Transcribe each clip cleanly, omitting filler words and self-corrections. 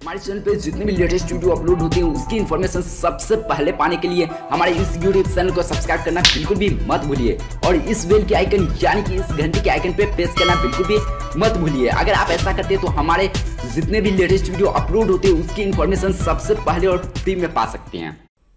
हमारे चैनल पे जितने भी लेटेस्ट वीडियो अपलोड होते हैं उसकी इन्फॉर्मेशन सबसे पहले पाने के लिए हमारे इस यूट्यूब चैनल को सब्सक्राइब करना बिल्कुल भी मत भूलिए और इस बेल के आइकन यानी कि इस घंटे के आइकन पे प्रेस करना बिल्कुल भी मत भूलिए। अगर आप ऐसा करते हैं तो हमारे जितने भी लेटेस्ट वीडियो अपलोड होते हैं उसकी इन्फॉर्मेशन सबसे पहले और फ्री में पा सकते हैं।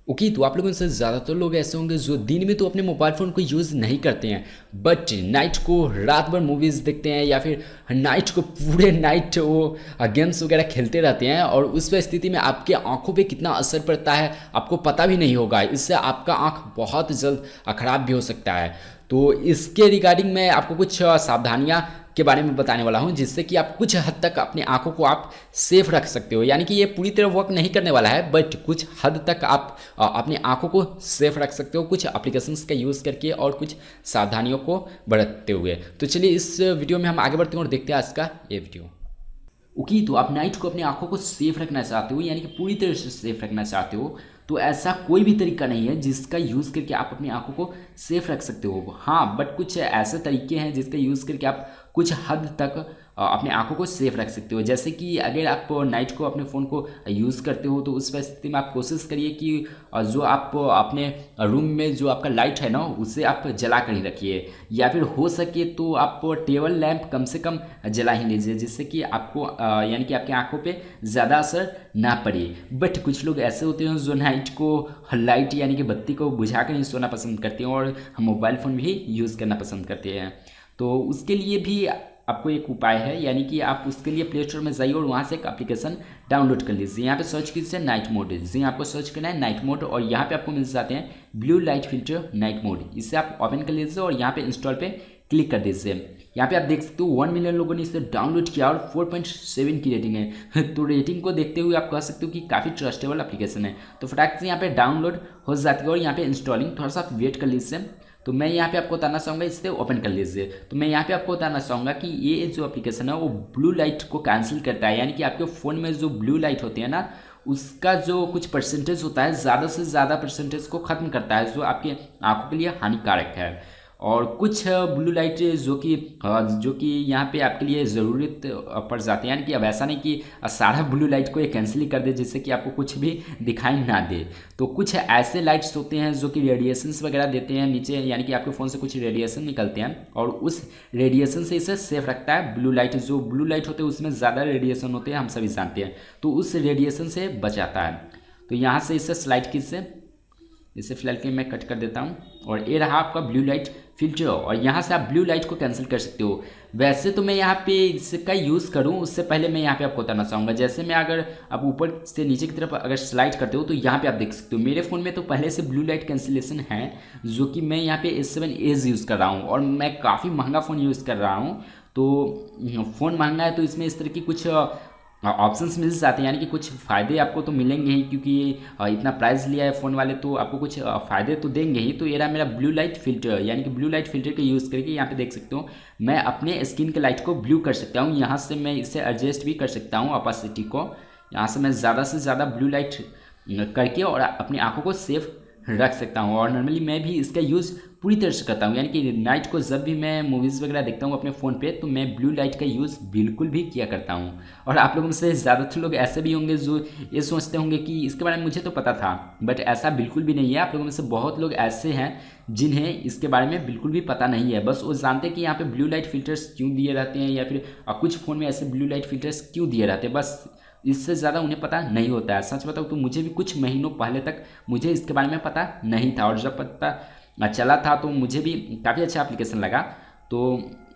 ओके तो आप लोगों से ज़्यादातर लोग ऐसे होंगे जो दिन में तो अपने मोबाइल फ़ोन को यूज़ नहीं करते हैं, बट नाइट को रात भर मूवीज़ देखते हैं या फिर नाइट को पूरे नाइट वो गेम्स वगैरह खेलते रहते हैं और उस स्थिति में आपके आंखों पे कितना असर पड़ता है आपको पता भी नहीं होगा। इससे आपका आंख बहुत जल्द ख़राब भी हो सकता है। तो इसके रिगार्डिंग मैं आपको कुछ सावधानियाँ के बारे में बताने वाला हूं जिससे कि आप कुछ हद तक अपनी आंखों को आप सेफ रख सकते हो। यानी कि ये पूरी तरह वर्क नहीं करने वाला है, बट कुछ हद तक आप अपनी आंखों को सेफ रख सकते हो कुछ एप्लीकेशंस का यूज़ करके और कुछ सावधानियों को बरतते हुए। तो चलिए इस वीडियो में हम आगे बढ़ते हैं और देखते हैं आज का ये वीडियो। ओके तो आप नाइट को अपनी आंखों को सेफ रखना चाहते हो यानी कि पूरी तरह से सेफ रखना चाहते हो तो ऐसा कोई भी तरीका नहीं है जिसका यूज़ करके आप अपनी आंखों को सेफ रख सकते हो। हाँ, बट कुछ ऐसे तरीके हैं जिसका यूज़ करके आप कुछ हद तक अपने आंखों को सेफ रख सकते हो। जैसे कि अगर आप नाइट को अपने फ़ोन को यूज़ करते हो तो उस स्थिति में आप कोशिश करिए कि जो आप अपने रूम में जो आपका लाइट है ना उसे आप जला कर ही रखिए, या फिर हो सके तो आप टेबल लैंप कम से कम जला ही लीजिए जिससे कि आपको यानी कि आपकी आंखों पे ज़्यादा असर ना पड़े। बट कुछ लोग ऐसे होते हैं जो नाइट को लाइट यानी कि बत्ती को बुझा कर ही सोना पसंद करते हैं और मोबाइल फ़ोन भी यूज़ करना पसंद करते हैं। तो उसके लिए भी आपको एक उपाय है, यानी कि आप उसके लिए प्ले स्टोर में जाइए और वहाँ से एक एप्लीकेशन डाउनलोड कर लीजिए। यहाँ पे सर्च कीजिए नाइट मोड, जी आपको सर्च करना है नाइट मोड और यहाँ पे आपको मिल जाते हैं blue light filter night mode. इसे आप ओपन कर लीजिए और यहाँ पे इंस्टॉल पे क्लिक कर दीजिए। यहाँ पे आप देख सकते हो 1 मिलियन लोगों ने इसे डाउनलोड किया और 4.7 की रेटिंग है। तो रेटिंग को देखते हुए आप कह सकते हो कि काफ़ी ट्रस्टेबल एप्लीकेशन है। तो फटाक से यहाँ पे डाउनलोड हो जाती है और यहाँ पे इंस्टॉलिंग थोड़ा सा वेट कर लीजिए। तो मैं यहाँ पे आपको बताना चाहूँगा, इसे ओपन कर लीजिए। तो मैं यहाँ पे आपको बताना चाहूँगा कि ये जो एप्लीकेशन है वो ब्लू लाइट को कैंसिल करता है, यानी कि आपके फ़ोन में जो ब्लू लाइट होती है ना उसका जो कुछ परसेंटेज होता है ज़्यादा से ज़्यादा परसेंटेज को ख़त्म करता है जो आपके आंखों के लिए हानिकारक है। और कुछ ब्लू लाइट जो कि यहाँ पे आपके लिए ज़रूरत पड़ जाती है, यानी कि अब ऐसा नहीं कि सारा ब्लू लाइट को ये कैंसिल कर दे जिससे कि आपको कुछ भी दिखाई ना दे। तो कुछ ऐसे लाइट्स होते हैं जो कि रेडिएशंस वगैरह देते हैं नीचे, यानी कि आपके फ़ोन से कुछ रेडिएशन निकलते हैं और उस रेडिएशन से इसे सेफ रखता है। ब्लू लाइट जो ब्लू लाइट होते हैं उसमें ज़्यादा रेडिएशन होते हैं, हम सभी जानते हैं, तो उस रेडिएशन से बचाता है। तो यहाँ से इसे स्लाइड कीजिए, इसे फिलहाल के मैं कट कर देता हूँ और ये रहा आपका ब्लू लाइट फिल्टर और यहाँ से आप ब्लू लाइट को कैंसिल कर सकते हो। वैसे तो मैं यहाँ पे इसका यूज़ करूँ उससे पहले मैं यहाँ पे आपको बताना चाहूँगा, जैसे मैं अगर आप ऊपर से नीचे की तरफ अगर स्लाइड करते हो तो यहाँ पे आप देख सकते हो मेरे फ़ोन में तो पहले से ब्लू लाइट कैंसिलेशन है जो कि मैं यहाँ पे S7 Edge यूज़ कर रहा हूँ और मैं काफ़ी महंगा फ़ोन यूज़ कर रहा हूँ। तो फ़ोन महंगा है तो इसमें इस तरह की कुछ ऑप्शंस मिल जाते हैं, यानी कि कुछ फ़ायदे आपको तो मिलेंगे ही क्योंकि इतना प्राइस लिया है फ़ोन वाले तो आपको कुछ फ़ायदे तो देंगे ही। तो ये रहा मेरा ब्लू लाइट फ़िल्टर, यानी कि ब्लू लाइट फ़िल्टर का यूज़ करके यहाँ पे देख सकते हो मैं अपने स्किन के लाइट को ब्लू कर सकता हूँ। यहाँ से मैं इसे एडजस्ट भी कर सकता हूँ ऑपेसिटी को, यहाँ से मैं ज़्यादा से ज़्यादा ब्लू लाइट करके और अपनी आँखों को सेफ रख सकता हूँ। और नॉर्मली मैं भी इसका यूज़ पूरी तरह से करता हूँ, यानी कि नाइट को जब भी मैं मूवीज़ वगैरह देखता हूँ अपने फ़ोन पे तो मैं ब्लू लाइट का यूज़ बिल्कुल भी किया करता हूँ। और आप लोगों में से ज़्यादातर लोग ऐसे भी होंगे जो ये सोचते होंगे कि इसके बारे में मुझे तो पता था, बट ऐसा बिल्कुल भी नहीं है। आप लोगों में से बहुत लोग ऐसे हैं जिन्हें इसके बारे में बिल्कुल भी पता नहीं है, बस वो जानते हैं कि यहाँ पर ब्लू लाइट फ़िल्टर्स क्यों दिए रहते हैं या फिर कुछ फ़ोन में ऐसे ब्लू लाइट फ़िल्टर्स क्यों दिए रहते हैं, बस इससे ज़्यादा उन्हें पता नहीं होता है। सच बताऊँ तो मुझे भी कुछ महीनों पहले तक मुझे इसके बारे में पता नहीं था और जब पता चला था तो मुझे भी काफ़ी अच्छा एप्लीकेशन लगा। तो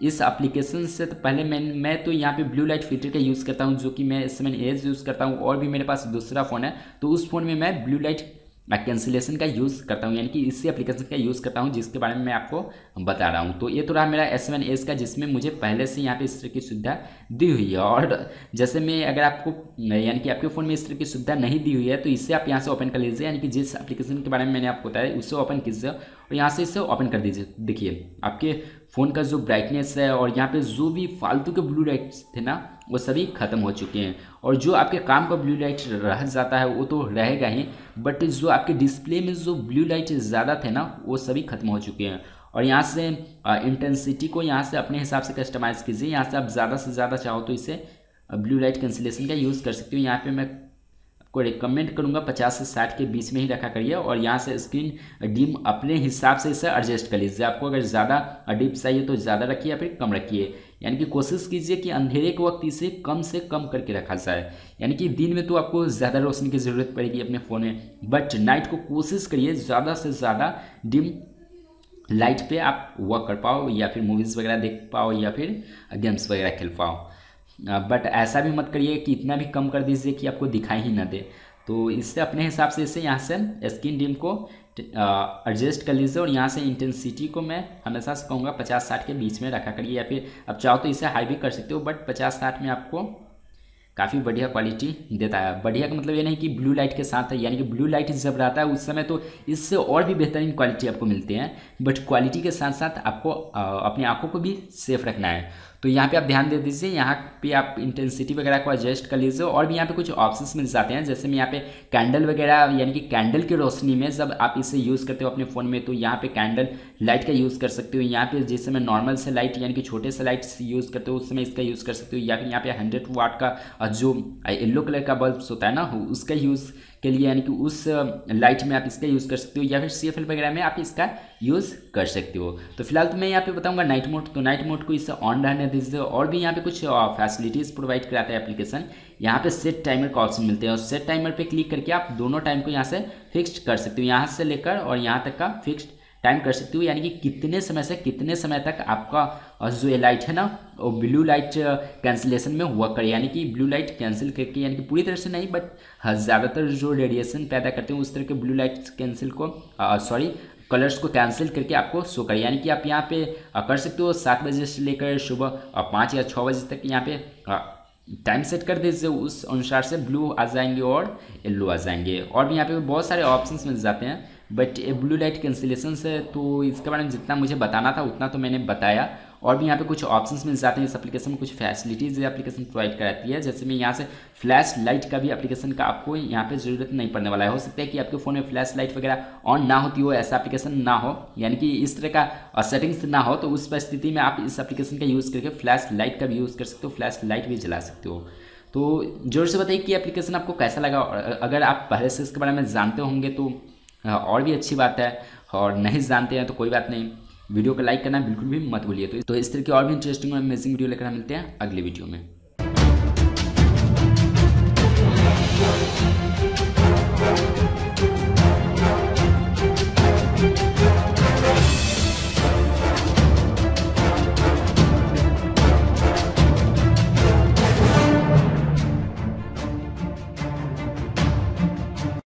इस एप्लीकेशन से तो पहले मैं तो यहाँ पे ब्लू लाइट फिल्टर का यूज़ करता हूँ जो कि मैं S7 Edge यूज़ करता हूँ और भी मेरे पास दूसरा फ़ोन है तो उस फ़ोन में मैं ब्लू लाइट कैंसिलेशन का यूज़ करता हूँ, यानी कि इसी एप्लीकेशन का यूज़ करता हूँ जिसके बारे में मैं आपको बता रहा हूँ। तो ये तो रहा मेरा S7 Edge का जिसमें मुझे पहले से यहाँ पे इस तरह की सुविधा दी हुई है। और जैसे मैं अगर आपको यानी कि आपके फ़ोन में इस तरह की सुविधा नहीं दी हुई है तो इसे आप यहाँ से ओपन कर लीजिए, यानी कि जिस एप्लीकेशन के बारे में मैंने आपको बताया उससे ओपन कीजिए और यहाँ से इसे ओपन कर दीजिए। देखिए आपके फ़ोन का जो ब्राइटनेस है और यहाँ पे जो भी फालतू के ब्लू लाइट्स थे ना वो सभी ख़त्म हो चुके हैं और जो आपके काम का ब्लू लाइट रह जाता है वो तो रहेगा ही, बट जो आपके डिस्प्ले में जो ब्लू लाइट ज़्यादा थे ना वो सभी ख़त्म हो चुके हैं। और यहाँ से इंटेंसिटी को यहाँ से अपने हिसाब से कस्टमाइज़ कीजिए, यहाँ से आप ज़्यादा से ज़्यादा चाहो तो इसे ब्लू लाइट कैंसिलेशन का यूज़ कर सकते हो। यहाँ पे मैं को रिकमेंड करूँगा 50 से 60 के बीच में ही रखा करिए, और यहाँ से स्क्रीन डिम अपने हिसाब से इसे एडजस्ट कर लीजिए। आपको अगर ज़्यादा डिप चाहिए तो ज़्यादा रखिए या फिर कम रखिए, यानी कि कोशिश कीजिए कि अंधेरे के वक्त इसे कम से कम करके रखा जाए। यानी कि दिन में तो आपको ज़्यादा रोशनी की ज़रूरत पड़ेगी अपने फ़ोन में, बट नाइट को कोशिश करिए ज़्यादा से ज़्यादा डिम लाइट पे आप वर्क कर पाओ, या फिर मूवीज़ वगैरह देख पाओ, या फिर गेम्स वगैरह खेल पाओ। बट ऐसा भी मत करिए कि इतना भी कम कर दीजिए कि आपको दिखाई ही ना दे। तो इससे अपने हिसाब से इसे यहाँ से स्क्रीन डिम को एडजस्ट कर लीजिए, और यहाँ से इंटेंसिटी को मैं हमेशा से कहूँगा 50-60 के बीच में रखा करिए, या फिर आप चाहो तो इसे हाई भी कर सकते हो, बट 50-60 में आपको काफ़ी बढ़िया क्वालिटी देता है। बढ़िया का मतलब ये नहीं कि ब्लू लाइट के साथ है, यानी कि ब्लू लाइट जब रहता है उस समय तो इससे और भी बेहतरीन क्वालिटी आपको मिलती है, बट क्वालिटी के साथ साथ आपको अपनी आंखों को भी सेफ रखना है। तो यहाँ पे आप ध्यान दे दीजिए, यहाँ पे आप इंटेंसिटी वगैरह को एडजस्ट कर लीजिए, और भी यहाँ पे कुछ ऑप्शंस मिल जाते हैं। जैसे मैं यहाँ पे कैंडल वगैरह, यानी कि कैंडल की रोशनी में जब आप इसे यूज़ करते हो अपने फ़ोन में, तो यहाँ पे कैंडल लाइट का यूज़ कर सकते हो। यहाँ पे जिस समय नॉर्मल से लाइट यानी कि छोटे से लाइट यूज़ करते हो उस समय इसका यूज़ कर सकते हो, या फिर यहाँ पे 100 वाट का जो येलो कलर का बल्ब होता है ना, उसका यूज़ के लिए, यानी कि उस लाइट में आप इसका यूज़ कर सकते हो, या फिर CFL वगैरह में आप इसका यूज़ कर सकते हो। तो फिलहाल तो मैं यहाँ पे बताऊंगा नाइट मोड, तो नाइट मोड को इससे ऑन रहने दीजिए। और भी यहाँ पे कुछ फैसिलिटीज़ प्रोवाइड कराता है एप्लीकेशन। यहाँ पे सेट टाइमर का ऑप्शन मिलते हैं, और सेट टाइमर पे क्लिक करके आप दोनों टाइम को यहाँ से फिक्स्ड कर सकते हो, यहाँ से लेकर और यहाँ तक का फिक्स्ड टाइम कर सकते हो, यानी कि कितने समय से कितने समय तक आपका जो ये लाइट है ना वो ब्लू लाइट कैंसिलेशन में वर्क करे, यानी कि ब्लू लाइट कैंसिल करके, यानी कि पूरी तरह से नहीं बट ज़्यादातर जो रेडिएशन पैदा करते हैं उस तरह के ब्लू लाइट कैंसिल को कलर्स को कैंसिल करके आपको शो करे। यानी कि आप यहाँ पे कर सकते हो 7 बजे से लेकर सुबह 5 या 6 बजे तक यहाँ पे टाइम सेट कर दीजिए, उस अनुसार से ब्लू आ जाएंगे और येलो आ जाएंगे। और भी यहाँ पे बहुत सारे ऑप्शंस मिल जाते हैं, बट ये ब्लू लाइट कैंसिलेशन से तो इसके बारे में जितना मुझे बताना था उतना तो मैंने बताया। और भी यहाँ पे कुछ ऑप्शंस मिल जाते हैं इस एप्लीकेशन में, कुछ फैसिलिटीज़ ये एप्लीकेशन प्रोवाइड कराती है। जैसे मैं यहाँ से फ्लैश लाइट का भी एप्लीकेशन का आपको यहाँ पे ज़रूरत नहीं पड़ने वाला है। हो सकता है कि आपके फ़ोन में फ्लैश लाइट वगैरह ऑन ना होती हो, ऐसा एप्लीकेशन ना हो, यानी कि इस तरह का सेटिंग्स ना हो, तो उस परिस्थिति में आप इस एप्लीकेशन का यूज़ करके फ्लैश लाइट का भी यूज़ कर सकते हो, फ्लैश लाइट भी जला सकते हो। तो जोर से बताइए कि एप्लीकेशन आपको कैसा लगा। अगर आप पहले से इसके बारे में जानते होंगे तो और भी अच्छी बात है, और नहीं जानते हैं तो कोई बात नहीं, वीडियो को लाइक करना बिल्कुल भी मत भूलिए। तो इस तरह की और भी इंटरेस्टिंग और अमेजिंग वीडियो लेकर हम मिलते हैं अगले वीडियो में।